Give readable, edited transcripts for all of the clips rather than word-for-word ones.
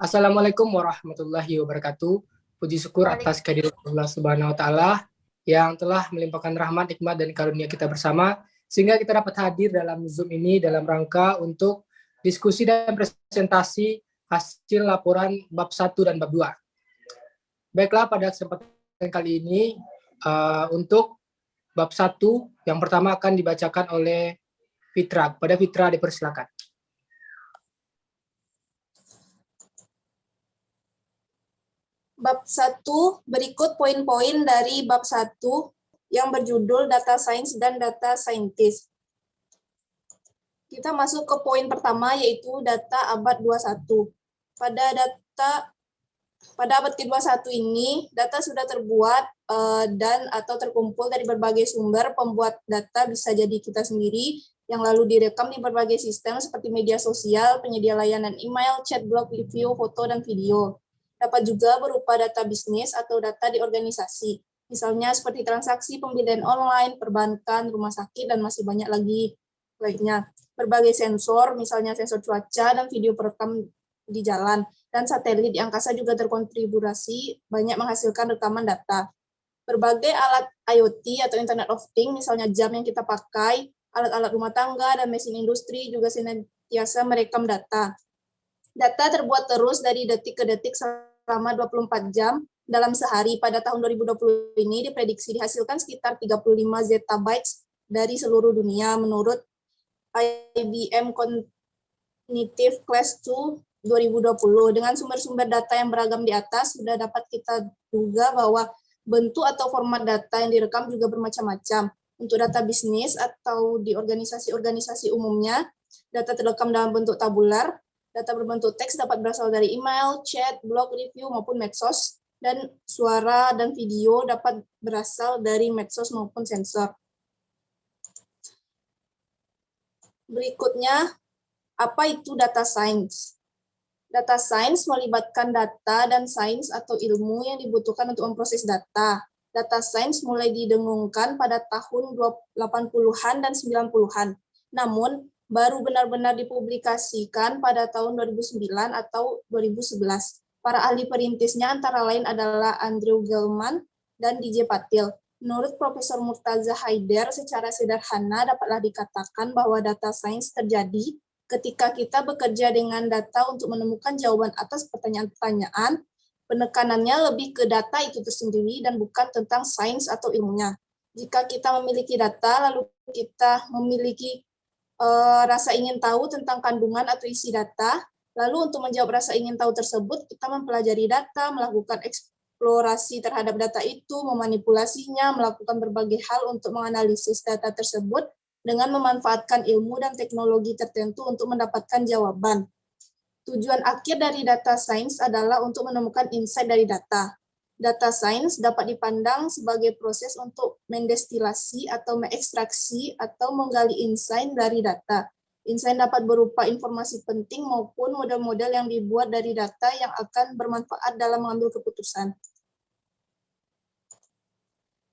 Assalamualaikum warahmatullahi wabarakatuh. Puji syukur atas kehadiran Allah Subhanahu wa taala yang telah melimpahkan rahmat, nikmat dan karunia kita bersama sehingga kita dapat hadir dalam Zoom ini dalam rangka untuk diskusi dan presentasi hasil laporan bab 1 dan bab 2. Baiklah, pada kesempatan kali ini untuk bab 1 yang pertama akan dibacakan oleh Fitra. Kepada Fitra dipersilakan. Bab 1, berikut poin-poin dari bab 1 yang berjudul Data Science dan Data Scientist. Kita masuk ke poin pertama, yaitu data abad 21. Pada abad ke-21 ini, data sudah terbuat dan atau terkumpul dari berbagai sumber. Pembuat data bisa jadi kita sendiri, yang lalu direkam di berbagai sistem seperti media sosial, penyedia layanan email, chat, blog, review, foto, dan video. Dapat juga berupa data bisnis atau data di organisasi, misalnya seperti transaksi pembelian online, perbankan, rumah sakit, dan masih banyak lagi lainnya. Berbagai sensor, misalnya sensor cuaca dan video perekam di jalan, dan satelit di angkasa juga terkontribusi banyak menghasilkan rekaman data. Berbagai alat IoT atau Internet of Things, misalnya jam yang kita pakai, alat-alat rumah tangga, dan mesin industri juga senantiasa merekam data. Data terbuat terus dari detik ke detik selama 24 jam dalam sehari. Pada tahun 2020 ini diprediksi dihasilkan sekitar 35 zettabytes dari seluruh dunia menurut IBM Cognitive Class 2 2020. Dengan sumber-sumber data yang beragam di atas, sudah dapat kita duga bahwa bentuk atau format data yang direkam juga bermacam-macam. Untuk data bisnis atau di organisasi-organisasi umumnya, data terekam dalam bentuk tabular. Data berbentuk teks dapat berasal dari email, chat, blog, review, maupun medsos, dan suara dan video dapat berasal dari medsos maupun sensor. Berikutnya, apa itu data science? Data science melibatkan data dan sains atau ilmu yang dibutuhkan untuk memproses data. Data science mulai didengungkan pada tahun 80-an dan 90-an. Namun, baru benar-benar dipublikasikan pada tahun 2009 atau 2011. Para ahli perintisnya antara lain adalah Andrew Gelman dan DJ Patil. Menurut Profesor Murtaza Haider, secara sederhana dapatlah dikatakan bahwa data science terjadi ketika kita bekerja dengan data untuk menemukan jawaban atas pertanyaan-pertanyaan. Penekanannya lebih ke data itu tersendiri dan bukan tentang sains atau ilmunya. Jika kita memiliki data, lalu kita memiliki rasa ingin tahu tentang kandungan atau isi data. Lalu untuk menjawab rasa ingin tahu tersebut, kita mempelajari data, melakukan eksplorasi terhadap data itu, memanipulasinya, melakukan berbagai hal untuk menganalisis data tersebut dengan memanfaatkan ilmu dan teknologi tertentu untuk mendapatkan jawaban. Tujuan akhir dari data science adalah untuk menemukan insight dari data. Data science dapat dipandang sebagai proses untuk mendestilasi atau mengekstraksi atau menggali insight dari data. Insight dapat berupa informasi penting maupun model-model yang dibuat dari data yang akan bermanfaat dalam mengambil keputusan.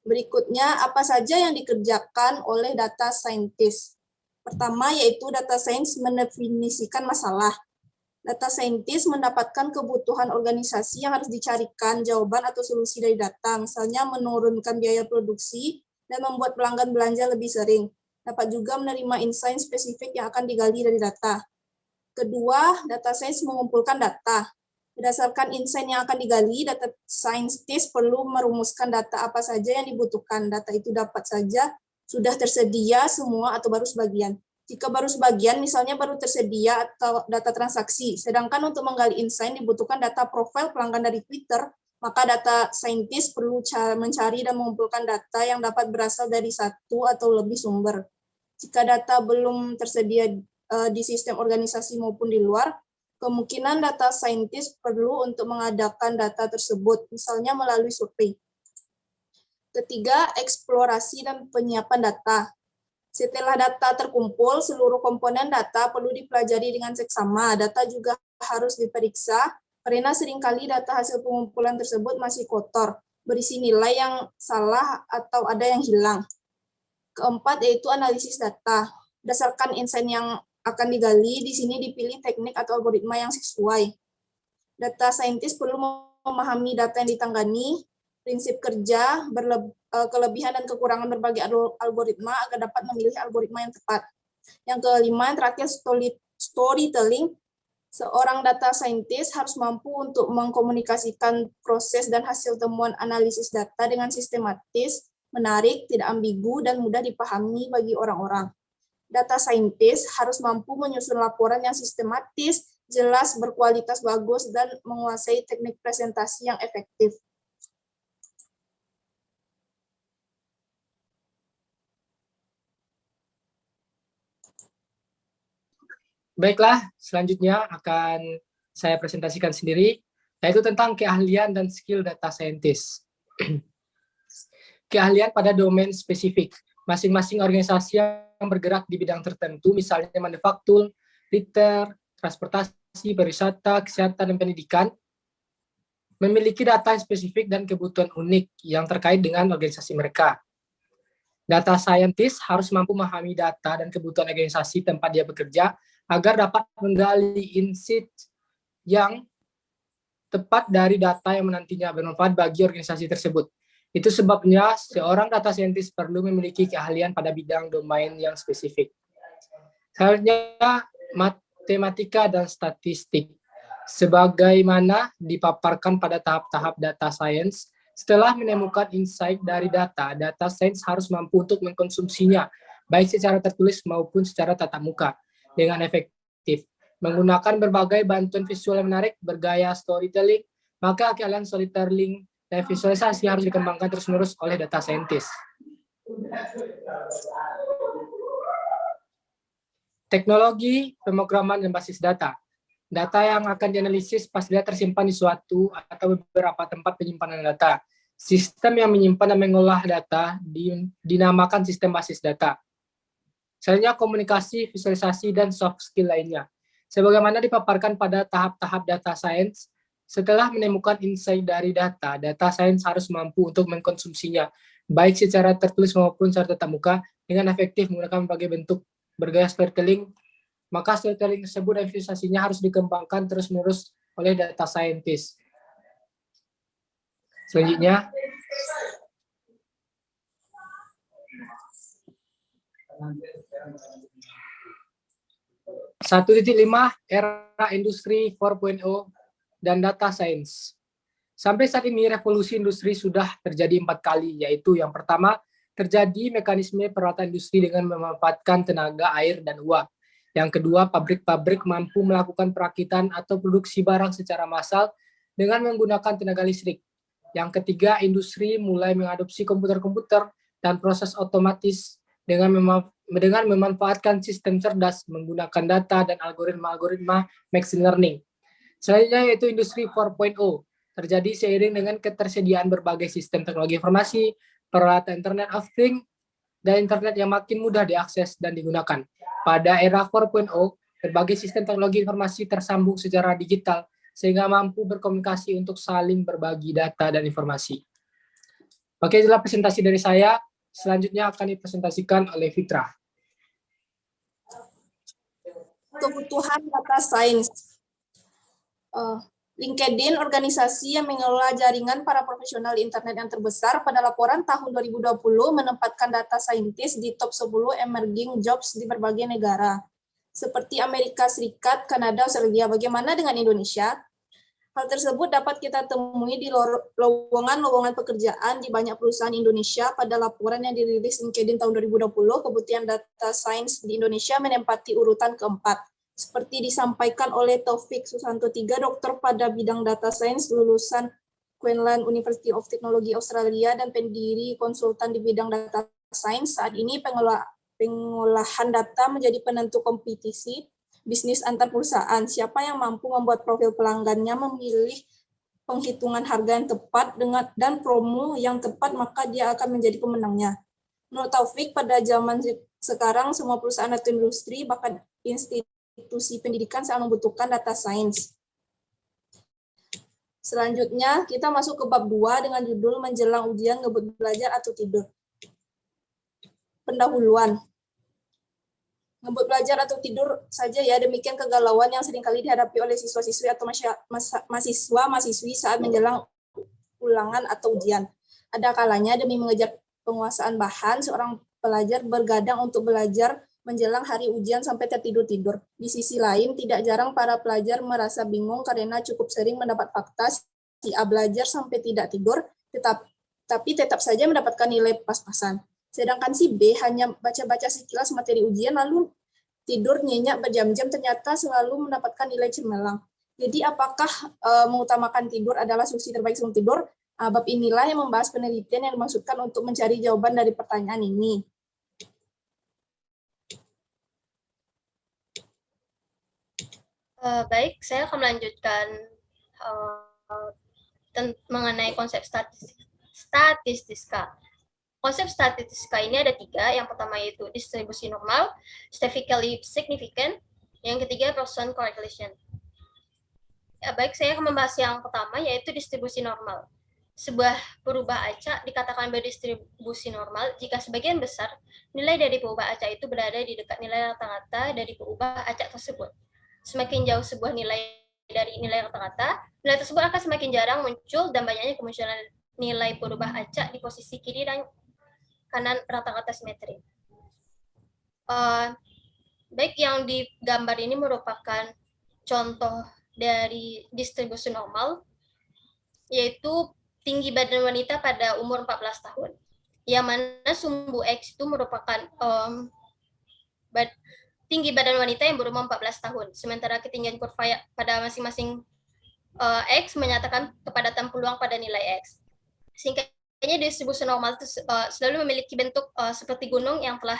Berikutnya, apa saja yang dikerjakan oleh data scientist? Pertama, yaitu data science mendefinisikan masalah. Data scientist mendapatkan kebutuhan organisasi yang harus dicarikan jawaban atau solusi dari data, misalnya menurunkan biaya produksi dan membuat pelanggan belanja lebih sering. Dapat juga menerima insight spesifik yang akan digali dari data. Kedua, data science mengumpulkan data. Berdasarkan insight yang akan digali, data scientist perlu merumuskan data apa saja yang dibutuhkan. Data itu dapat saja sudah tersedia semua atau baru sebagian. Jika baru sebagian, misalnya baru tersedia atau data transaksi, sedangkan untuk menggali insight dibutuhkan data profil pelanggan dari Twitter, maka data scientist perlu mencari dan mengumpulkan data yang dapat berasal dari satu atau lebih sumber. Jika data belum tersedia di sistem organisasi maupun di luar, kemungkinan data scientist perlu untuk mengadakan data tersebut, misalnya melalui survei. Ketiga, eksplorasi dan penyiapan data. Setelah data terkumpul, seluruh komponen data perlu dipelajari dengan seksama. Data juga harus diperiksa, karena seringkali data hasil pengumpulan tersebut masih kotor, berisi nilai yang salah atau ada yang hilang. Keempat, yaitu analisis data. Berdasarkan insight yang akan digali, di sini dipilih teknik atau algoritma yang sesuai. Data scientist perlu memahami data yang ditangani, prinsip kerja, kelebihan dan kekurangan berbagai algoritma agar dapat memilih algoritma yang tepat. Yang kelima, yang terakhir, storytelling. Seorang data scientist harus mampu untuk mengkomunikasikan proses dan hasil temuan analisis data dengan sistematis, menarik, tidak ambigu, dan mudah dipahami bagi orang-orang. Data scientist harus mampu menyusun laporan yang sistematis, jelas, berkualitas bagus, dan menguasai teknik presentasi yang efektif. Baiklah, selanjutnya akan saya presentasikan sendiri, yaitu tentang keahlian dan skill data scientist. Keahlian pada domain spesifik. Masing-masing organisasi yang bergerak di bidang tertentu, misalnya manufaktur, retail, transportasi, pariwisata, kesehatan, dan pendidikan, memiliki data yang spesifik dan kebutuhan unik yang terkait dengan organisasi mereka. Data scientist harus mampu memahami data dan kebutuhan organisasi tempat dia bekerja agar dapat menggali insight yang tepat dari data yang nantinya bermanfaat bagi organisasi tersebut. Itu sebabnya seorang data scientist perlu memiliki keahlian pada bidang domain yang spesifik. Selanjutnya, matematika dan statistik. Sebagaimana dipaparkan pada tahap-tahap data science, setelah menemukan insight dari data science harus mampu untuk mengkonsumsinya, baik secara tertulis maupun secara tatap muka, dengan efektif. Menggunakan berbagai bantuan visual yang menarik, bergaya storytelling, maka keahlian storytelling dan visualisasi harus dikembangkan terus-menerus oleh data scientist. Teknologi pemrograman dan basis data. Data yang akan dianalisis pastilah tersimpan di suatu atau beberapa tempat penyimpanan data. Sistem yang menyimpan dan mengolah data dinamakan sistem basis data. Selanjutnya, komunikasi, visualisasi, dan soft skill lainnya. Sebagaimana dipaparkan pada tahap-tahap data science, setelah menemukan insight dari data science harus mampu untuk mengkonsumsinya, baik secara tertulis maupun secara tatap muka, dengan efektif menggunakan berbagai bentuk bergaya storytelling. Maka storytelling tersebut dan visualisasinya harus dikembangkan terus-menerus oleh data scientist. Selanjutnya, 1.5 era industri 4.0 dan data science. Sampai saat ini revolusi industri sudah terjadi 4 kali, yaitu yang pertama, terjadi mekanisme perawatan industri dengan memanfaatkan tenaga, air, dan uap. Yang kedua, pabrik-pabrik mampu melakukan perakitan atau produksi barang secara massal dengan menggunakan tenaga listrik. Yang ketiga, industri mulai mengadopsi komputer-komputer dan proses otomatis dengan memanfaatkan sistem cerdas menggunakan data dan algoritma machine learning. Selanjutnya yaitu industri 4.0, terjadi seiring dengan ketersediaan berbagai sistem teknologi informasi, peralatan Internet of Things, dan internet yang makin mudah diakses dan digunakan. Pada era 4.0, berbagai sistem teknologi informasi tersambung secara digital sehingga mampu berkomunikasi untuk saling berbagi data dan informasi. Oke, itulah presentasi dari saya. Selanjutnya akan dipresentasikan oleh Fitra. Kebutuhan data science. LinkedIn, organisasi yang mengelola jaringan para profesional internet yang terbesar, pada laporan tahun 2020 menempatkan data scientist di top 10 emerging jobs di berbagai negara, seperti Amerika Serikat, Kanada, Australia. Bagaimana dengan Indonesia? Hal tersebut dapat kita temui di lowongan-lowongan pekerjaan di banyak perusahaan Indonesia. Pada laporan yang dirilis LinkedIn tahun 2020, kebutuhan data science di Indonesia menempati urutan keempat. Seperti disampaikan oleh Taufik Susanto III, dokter pada bidang data science, lulusan Queensland University of Technology Australia, dan pendiri konsultan di bidang data science. Saat ini pengolahan data menjadi penentu kompetisi bisnis antar perusahaan. Siapa yang mampu membuat profil pelanggannya, memilih penghitungan harga yang tepat dan promo yang tepat, maka dia akan menjadi pemenangnya. Menurut Taufik, pada zaman sekarang semua perusahaan atau industri, bahkan institusi pendidikan sangat membutuhkan data science. Selanjutnya, kita masuk ke bab 2 dengan judul menjelang ujian ngebut belajar atau tidur. Pendahuluan. ngebut belajar atau tidur saja ya. Demikian kegalauan yang seringkali dihadapi oleh siswa-siswi atau mahasiswa-mahasiswi saat menjelang ulangan atau ujian. Ada kalanya demi mengejar penguasaan bahan, seorang pelajar bergadang untuk belajar menjelang hari ujian sampai tertidur-tidur. Di sisi lain, tidak jarang para pelajar merasa bingung karena cukup sering mendapat fakta si A belajar sampai tidak tidur, tapi tetap saja mendapatkan nilai pas-pasan. Sedangkan si B hanya baca-baca sekilas materi ujian lalu tidur nyenyak berjam-jam ternyata selalu mendapatkan nilai cemerlang. Jadi apakah mengutamakan tidur adalah solusi terbaik sebelum tidur? Bab inilah yang membahas penelitian yang dimaksudkan untuk mencari jawaban dari pertanyaan ini. Baik, saya akan melanjutkan mengenai konsep statistika. Konsep statistika ini ada 3. Yang pertama yaitu distribusi normal, statistically significant. Yang ketiga, Poisson correlation. Ya, baik, saya akan membahas yang pertama yaitu distribusi normal. Sebuah perubahan acak dikatakan berdistribusi normal jika sebagian besar nilai dari perubahan acak itu berada di dekat nilai rata-rata dari perubahan acak tersebut. Semakin jauh sebuah nilai dari nilai rata-rata, nilai tersebut akan semakin jarang muncul dan banyaknya kemunculan nilai perubahan acak di posisi kiri dan kanan rata-rata simetri. Baik, yang di gambar ini merupakan contoh dari distribusi normal, yaitu tinggi badan wanita pada umur 14 tahun. Yang mana sumbu X itu merupakan tinggi badan wanita yang berumur 14 tahun. Sementara ketinggian kurva pada masing-masing X menyatakan kepadatan peluang pada nilai X. Singkatnya, distribusi normal itu selalu memiliki bentuk seperti gunung yang telah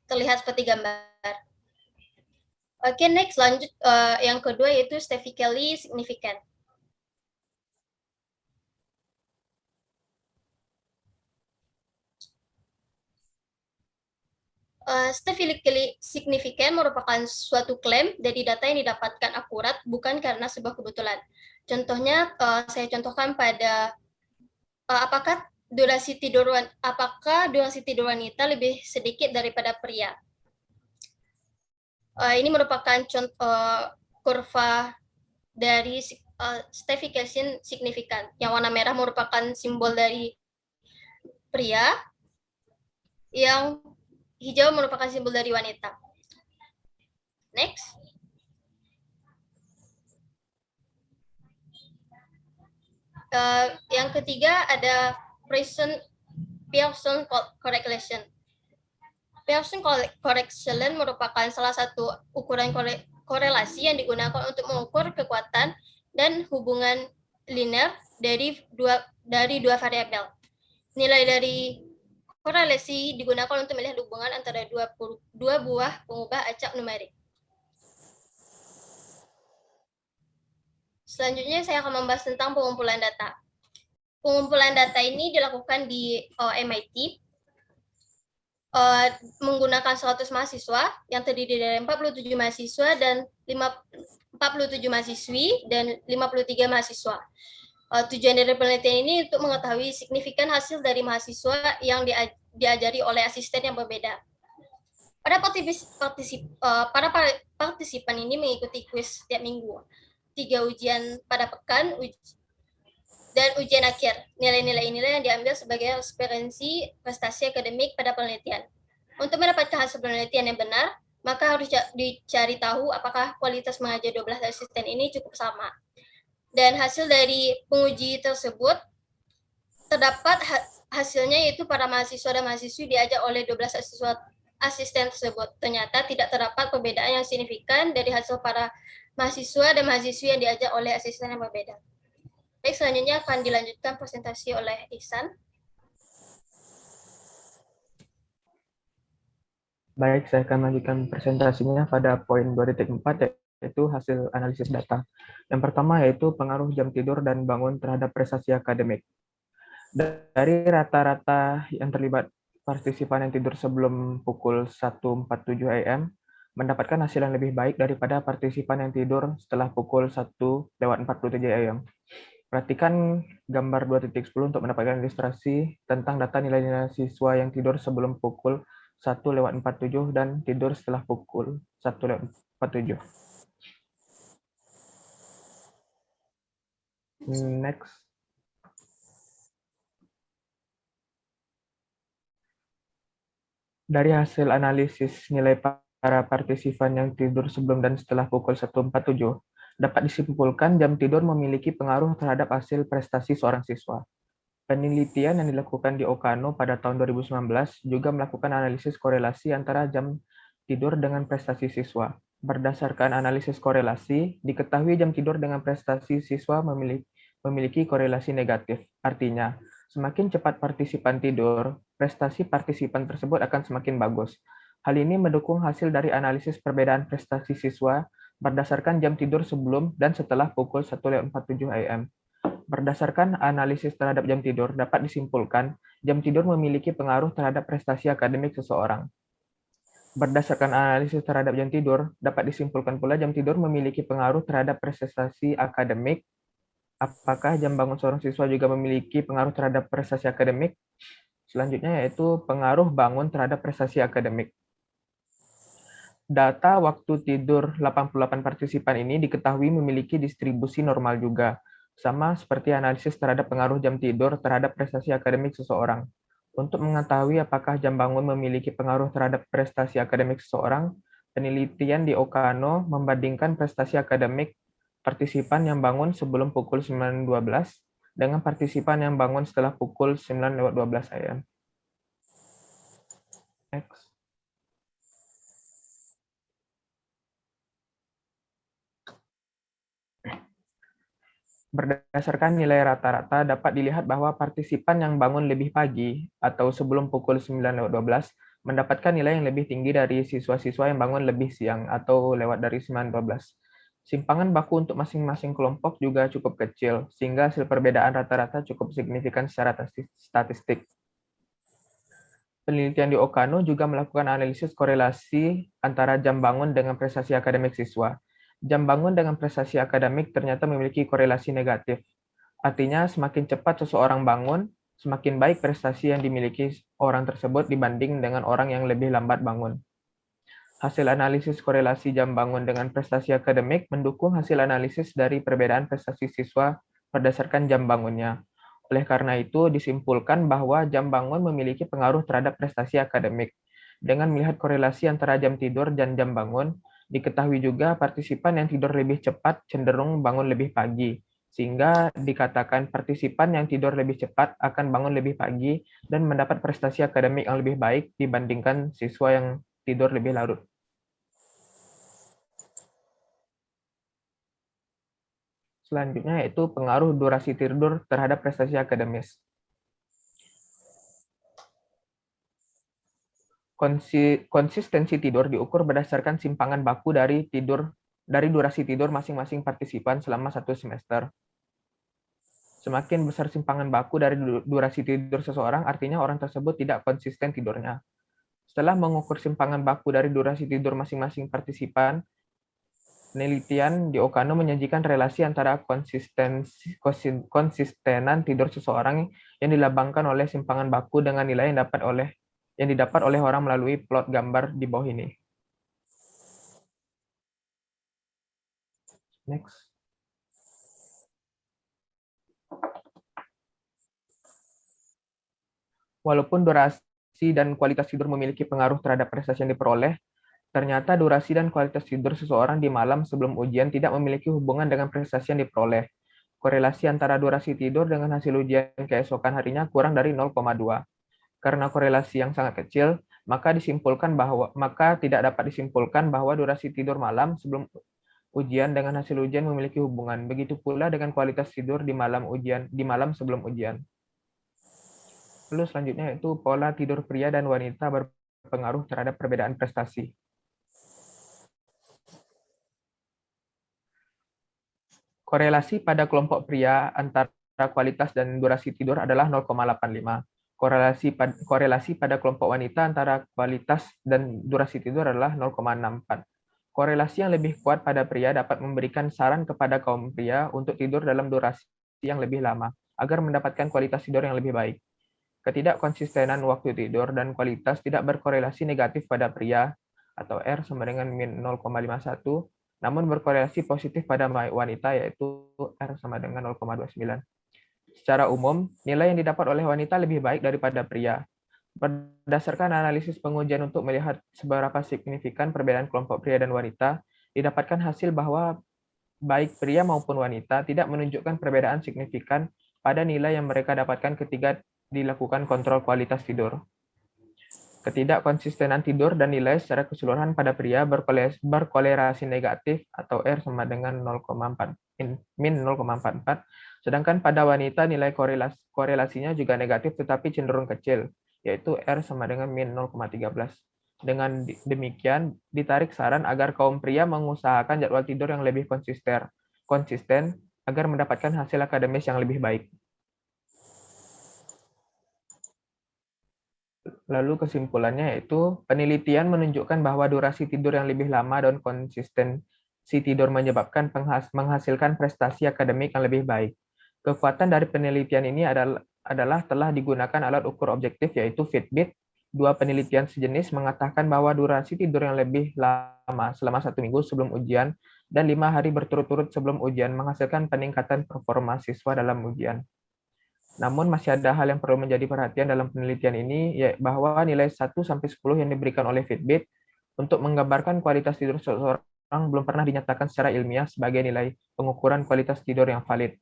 terlihat seperti gambar. Oke, next, lanjut yang kedua yaitu statistically significant. Statistically significant merupakan suatu klaim dari data yang didapatkan akurat bukan karena sebuah kebetulan. Contohnya, saya contohkan pada apakah durasi tidur wanita lebih sedikit daripada pria. Ini merupakan contoh kurva dari statistically significant. Yang warna merah merupakan simbol dari pria, yang hijau merupakan simbol dari wanita. Next. Yang ketiga ada Pearson correlation. Pearson correlation merupakan salah satu ukuran korelasi yang digunakan untuk mengukur kekuatan dan hubungan linear dari dua variabel. Nilai dari korelasi digunakan untuk melihat hubungan antara dua buah pengubah acak numerik. Selanjutnya saya akan membahas tentang pengumpulan data. Pengumpulan data ini dilakukan di MIT menggunakan 100 mahasiswa yang terdiri dari 47 mahasiswa dan 47 mahasiswi dan 53 mahasiswa. Tujuan dari penelitian ini untuk mengetahui signifikan hasil dari mahasiswa yang diajari oleh asisten yang berbeda. Para partisipan ini mengikuti kuis setiap minggu, 3 ujian pada pekan, dan ujian akhir. Nilai-nilai inilah yang diambil sebagai referensi prestasi akademik pada penelitian. Untuk mendapatkan hasil penelitian yang benar, maka harus dicari tahu apakah kualitas mengajar 12 asisten ini cukup sama. Dan hasil dari penguji tersebut terdapat hasilnya yaitu para mahasiswa dan mahasiswi diajar oleh 12 asisten tersebut. Ternyata tidak terdapat perbedaan yang signifikan dari hasil para mahasiswa dan mahasiswi yang diajar oleh asisten yang berbeda. Baik, selanjutnya akan dilanjutkan presentasi oleh Ihsan. Baik, saya akan melanjutkan presentasinya pada poin 2.4, yaitu hasil analisis data. Yang pertama yaitu pengaruh jam tidur dan bangun terhadap prestasi akademik. Dari rata-rata yang terlibat partisipan yang tidur sebelum pukul 1.47 AM, mendapatkan hasil yang lebih baik daripada partisipan yang tidur setelah pukul 1.47 AM. Perhatikan gambar 2.10 untuk mendapatkan ilustrasi tentang data nilai-nilai siswa yang tidur sebelum pukul 1:47 dan tidur setelah pukul 1:47. Next. Dari hasil analisis nilai para partisipan yang tidur sebelum dan setelah pukul 1:47, dapat disimpulkan jam tidur memiliki pengaruh terhadap hasil prestasi seorang siswa. Penelitian yang dilakukan di Okano pada tahun 2019 juga melakukan analisis korelasi antara jam tidur dengan prestasi siswa. Berdasarkan analisis korelasi, diketahui jam tidur dengan prestasi siswa memiliki korelasi negatif. Artinya, semakin cepat partisipan tidur, prestasi partisipan tersebut akan semakin bagus. Hal ini mendukung hasil dari analisis perbedaan prestasi siswa berdasarkan jam tidur sebelum dan setelah pukul 1:47 AM. Berdasarkan analisis terhadap jam tidur, dapat disimpulkan jam tidur memiliki pengaruh terhadap prestasi akademik seseorang. Berdasarkan analisis terhadap jam tidur, dapat disimpulkan pula jam tidur memiliki pengaruh terhadap prestasi akademik. Apakah jam bangun seorang siswa juga memiliki pengaruh terhadap prestasi akademik? Selanjutnya yaitu pengaruh bangun terhadap prestasi akademik. Data waktu tidur 88 partisipan ini diketahui memiliki distribusi normal juga, sama seperti analisis terhadap pengaruh jam tidur terhadap prestasi akademik seseorang. Untuk mengetahui apakah jam bangun memiliki pengaruh terhadap prestasi akademik seseorang, penelitian di Okano membandingkan prestasi akademik partisipan yang bangun sebelum pukul 9.12 dengan partisipan yang bangun setelah pukul 9:12 AM. Next. Berdasarkan nilai rata-rata, dapat dilihat bahwa partisipan yang bangun lebih pagi atau sebelum pukul 9:12 mendapatkan nilai yang lebih tinggi dari siswa-siswa yang bangun lebih siang atau lewat dari 9:12. Simpangan baku untuk masing-masing kelompok juga cukup kecil, sehingga hasil perbedaan rata-rata cukup signifikan secara statistik. Penelitian di Okano juga melakukan analisis korelasi antara jam bangun dengan prestasi akademik siswa. Jam bangun dengan prestasi akademik ternyata memiliki korelasi negatif. Artinya, semakin cepat seseorang bangun, semakin baik prestasi yang dimiliki orang tersebut dibanding dengan orang yang lebih lambat bangun. Hasil analisis korelasi jam bangun dengan prestasi akademik mendukung hasil analisis dari perbedaan prestasi siswa berdasarkan jam bangunnya. Oleh karena itu, disimpulkan bahwa jam bangun memiliki pengaruh terhadap prestasi akademik. Dengan melihat korelasi antara jam tidur dan jam bangun, diketahui juga partisipan yang tidur lebih cepat cenderung bangun lebih pagi, sehingga dikatakan partisipan yang tidur lebih cepat akan bangun lebih pagi dan mendapat prestasi akademik yang lebih baik dibandingkan siswa yang tidur lebih larut. Selanjutnya yaitu pengaruh durasi tidur terhadap prestasi akademis. Konsistensi tidur diukur berdasarkan simpangan baku dari durasi tidur masing-masing partisipan selama satu semester. Semakin besar simpangan baku dari durasi tidur seseorang, artinya orang tersebut tidak konsisten tidurnya. Setelah mengukur simpangan baku dari durasi tidur masing-masing partisipan, penelitian di Okano menyajikan relasi antara konsistenan tidur seseorang yang dilambangkan oleh simpangan baku dengan nilai yang didapat oleh orang melalui plot gambar di bawah ini. Next. Walaupun durasi dan kualitas tidur memiliki pengaruh terhadap prestasi yang diperoleh, ternyata durasi dan kualitas tidur seseorang di malam sebelum ujian tidak memiliki hubungan dengan prestasi yang diperoleh. Korelasi antara durasi tidur dengan hasil ujian keesokan harinya kurang dari 0,2. Karena korelasi yang sangat kecil, maka tidak dapat disimpulkan bahwa durasi tidur malam sebelum ujian dengan hasil ujian memiliki hubungan. Begitu pula dengan kualitas tidur di malam sebelum ujian. Lalu selanjutnya yaitu pola tidur pria dan wanita berpengaruh terhadap perbedaan prestasi. Korelasi pada kelompok pria antara kualitas dan durasi tidur adalah 0,85. Korelasi pada kelompok wanita antara kualitas dan durasi tidur adalah 0,64. Korelasi yang lebih kuat pada pria dapat memberikan saran kepada kaum pria untuk tidur dalam durasi yang lebih lama, agar mendapatkan kualitas tidur yang lebih baik. Ketidakkonsistenan waktu tidur dan kualitas tidak berkorelasi negatif pada pria, atau R sama dengan min 0,51, namun berkorelasi positif pada wanita, yaitu R sama dengan 0,29. Secara umum, nilai yang didapat oleh wanita lebih baik daripada pria. Berdasarkan analisis pengujian untuk melihat seberapa signifikan perbedaan kelompok pria dan wanita, didapatkan hasil bahwa baik pria maupun wanita tidak menunjukkan perbedaan signifikan pada nilai yang mereka dapatkan ketika dilakukan kontrol kualitas tidur. Ketidakkonsistenan tidur dan nilai secara keseluruhan pada pria berkolerasi negatif, atau R sama dengan 0,4 min 0,44, sedangkan pada wanita nilai korelasinya juga negatif tetapi cenderung kecil, yaitu R sama dengan min 0,13. Dengan demikian, ditarik saran agar kaum pria mengusahakan jadwal tidur yang lebih konsisten agar mendapatkan hasil akademis yang lebih baik. Lalu kesimpulannya yaitu penelitian menunjukkan bahwa durasi tidur yang lebih lama dan konsistensi tidur menyebabkan menghasilkan prestasi akademik yang lebih baik. Kekuatan dari penelitian ini adalah telah digunakan alat ukur objektif yaitu Fitbit. Dua penelitian sejenis mengatakan bahwa durasi tidur yang lebih lama selama 1 minggu sebelum ujian dan 5 hari berturut-turut sebelum ujian menghasilkan peningkatan performa siswa dalam ujian. Namun masih ada hal yang perlu menjadi perhatian dalam penelitian ini, bahwa nilai 1-10 yang diberikan oleh Fitbit untuk menggambarkan kualitas tidur seseorang belum pernah dinyatakan secara ilmiah sebagai nilai pengukuran kualitas tidur yang valid.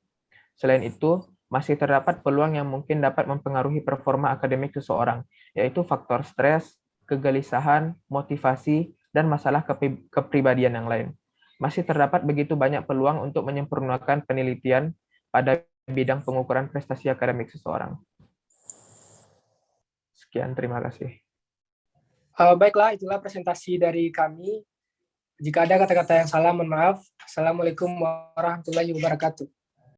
Selain itu, masih terdapat peluang yang mungkin dapat mempengaruhi performa akademik seseorang, yaitu faktor stres, kegelisahan, motivasi, dan masalah kepribadian yang lain. Masih terdapat begitu banyak peluang untuk menyempurnakan penelitian pada bidang pengukuran prestasi akademik seseorang. Sekian, terima kasih. Baiklah, itulah presentasi dari kami. Jika ada kata-kata yang salah, mohon maaf. Assalamualaikum warahmatullahi wabarakatuh.